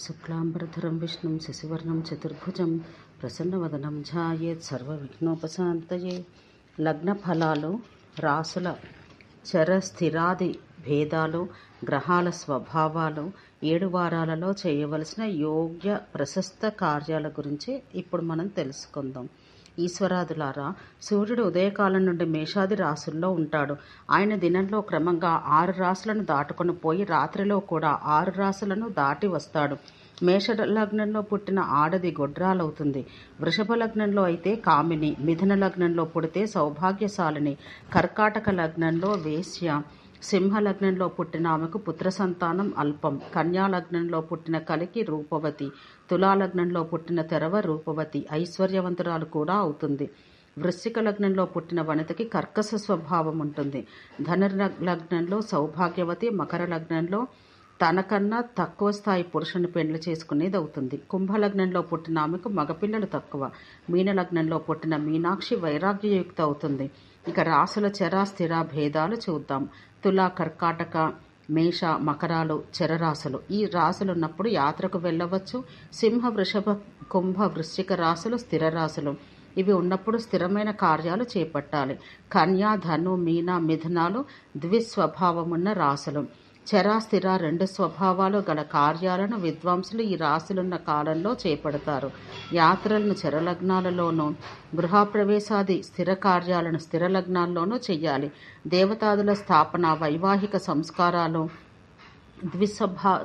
శుక్లాంబరధరం విష్ణుం శశివర్ణం చతుర్భుజం ప్రసన్నవదనం ధ్యాయేత్ సర్వవిఘ్నోపశాంతయే. లగ్న ఫలాలు, రాసుల చర స్థిరాది భేదాలు, గ్రహాల స్వభావాలు, 7 వారాలలో చేయవలసిన యోగ్య ప్రశస్త కార్యాల గురించి ఇప్పుడు మనం తెలుసుకుందాం. ఈశ్వరాదులారా, సూర్యుడు ఉదయకాలం నుండి మేషాది రాసుల్లో ఉంటాడు. ఆయన దినంలో క్రమంగా 6 రాసులను దాటుకొని పోయి రాత్రిలో కూడా 6 రాసులను దాటి వస్తాడు. మేష లగ్నంలో పుట్టిన ఆడది గొడ్రాలవుతుంది. వృషభ లగ్నంలో అయితే కామిని, మిథున లగ్నంలో పుడితే సౌభాగ్యశాలిని, కర్కాటక లగ్నంలో వేశ్య, సింహ లగ్నంలో పుట్టిన ఆమెకు పుత్ర సంతానం అల్పం, కన్యా లగ్నంలో పుట్టిన కలికి రూపవతి, తులా లగ్నంలో పుట్టిన తెరవ రూపవతి, ఐశ్వర్యవంతురాలు కూడా అవుతుంది. వృశ్చిక లగ్నంలో పుట్టిన వనితకి కర్కశ స్వభావం ఉంటుంది. ధనుర్ లగ్నంలో సౌభాగ్యవతి, మకర లగ్నంలో తనకన్నా తక్కువ స్థాయి పురుషుని పెళ్లి చేసుకునేది అవుతుంది. కుంభలగ్నంలో పుట్టిన ఆమెకు మగపిల్లలు తక్కువ. మీన లగ్నంలో పుట్టిన మీనాక్షి వైరాగ్యయుక్త అవుతుంది. ఇక రాసుల చర స్థిర భేదాలు చూద్దాం. తుల, కర్కాటక, మేష, మకరాలు చరరాశులు. ఈ రాశులున్నప్పుడు యాత్రకు వెళ్ళవచ్చు. సింహ, వృషభ, కుంభ, వృశ్చిక రాశులు స్థిర రాశులు. ఇవి ఉన్నప్పుడు స్థిరమైన కార్యాలు చేపట్టాలి. కన్యా, ధను, మీన, మిథునాలు ద్విస్వభావమున్న రాశులు. చరాస్థిర 2 స్వభావాలు గల కార్యాలను విద్వాంసులు ఈ రాశులున్న కాలంలో చేపడతారు. యాత్రలను చరలగ్నాలలోనూ, గృహప్రవేశాది స్థిర కార్యాలను స్థిర లగ్నాల్లోనూ చెయ్యాలి. దేవతాదుల స్థాపన, వైవాహిక సంస్కారాలు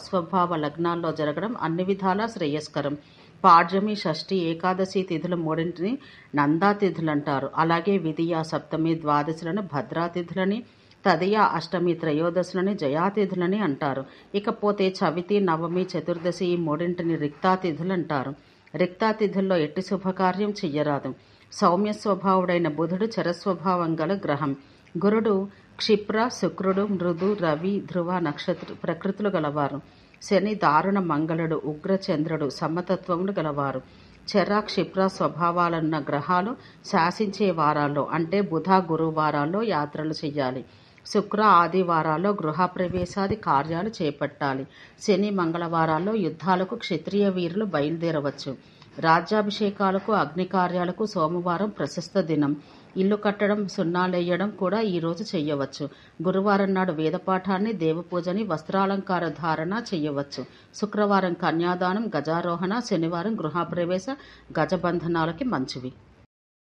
స్వభావ లగ్నాల్లో జరగడం అన్ని విధాలా శ్రేయస్కరం. పాడ్యమి, షష్ఠి, ఏకాదశి తిథుల 3 నందా తిథులంటారు. అలాగే విదియ, సప్తమి, ద్వాదశులను భద్రాతిథులని, తదియ, అష్టమి, త్రయోదశులని జయాతిథులని అంటారు. ఇకపోతే చవితి, నవమి, చతుర్దశి ఈ 3 రిక్తాతిథులంటారు. రిక్తాతిథుల్లో ఎట్టి శుభకార్యం చెయ్యరాదు. సౌమ్య స్వభావుడైన బుధుడు చరస్వభావం గల గ్రహం. గురుడు క్షిప్ర, శుక్రుడు మృదు, రవి, ధ్రువ నక్షత్ర ప్రకృతులు గలవారు. శని దారుణ మంగళుడు, ఉగ్ర చంద్రుడు సమతత్వములు గలవారు. చర, క్షిప్ర స్వభావాలున్న గ్రహాలు శాసించే వారాల్లో అంటే బుధ, గురువారాల్లో యాత్రలు చెయ్యాలి. శుక్ర, ఆదివారాల్లో గృహప్రవేశాది కార్యాలు చేపట్టాలి. శని, మంగళవారాల్లో యుద్ధాలకు క్షత్రియ వీరులు బయలుదేరవచ్చు. రాజ్యాభిషేకాలకు, అగ్ని కార్యాలకు సోమవారం ప్రశస్త దినం. ఇల్లు కట్టడం, సున్నాలేయడం కూడా ఈ రోజు చెయ్యవచ్చు. గురువారం నాడు వేదపాఠాన్ని, దేవపూజని, వస్త్రాలంకార ధారణ చెయ్యవచ్చు. శుక్రవారం కన్యాదానం, గజారోహణ, శనివారం గృహప్రవేశ, గజబంధనాలకి మంచివి.